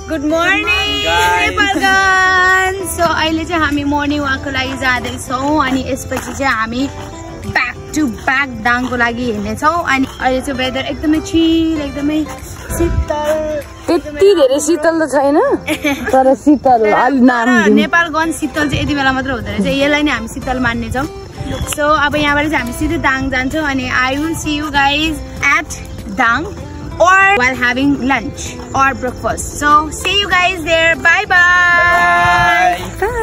Good morning Nepalgunj. So अहिले चाहिँ हामी मर्निङ वाकको लागि जाँदैछौँ अनि यसपछि चाहिँ हामी ब्याक टु ब्याक दाङको लागि हिँड्नेछौँ। अनि अहिले चाहिँ वेदर एकदमै चिल, एकदमै शीतल। त्यति धेरै शीतल त छैन तर शीतल अलि नाम नेपालगञ्ज शीतल चाहिँ यति बेला मात्र हुँदो रहेछ। यसलाई नै हामी शीतल मान्नेछौँ। सो अब यहाँबाट चाहिँ हामी सिधै दाङ जान्छौँ अनि I will see you guys at Dang or while having lunch or breakfast. So see you guys there. Bye bye. Bye.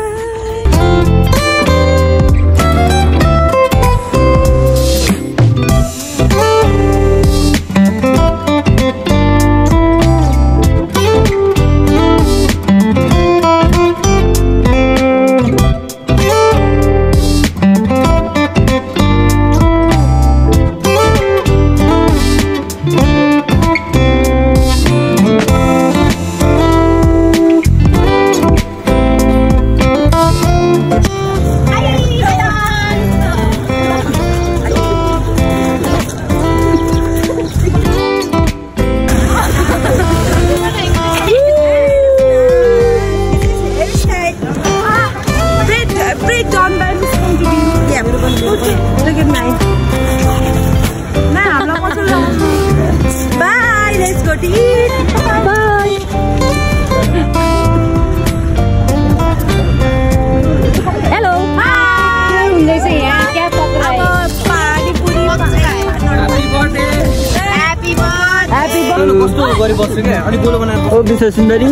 Bye. Let's go to eat. Bye. Hello Hi. हुँदैछ यहाँ क्या पक्राए पानीपुरी Happy birthday. कस्तो गरी बस्छु क्या अनि गोलो बनाएर ओ विश्व सुन्दरी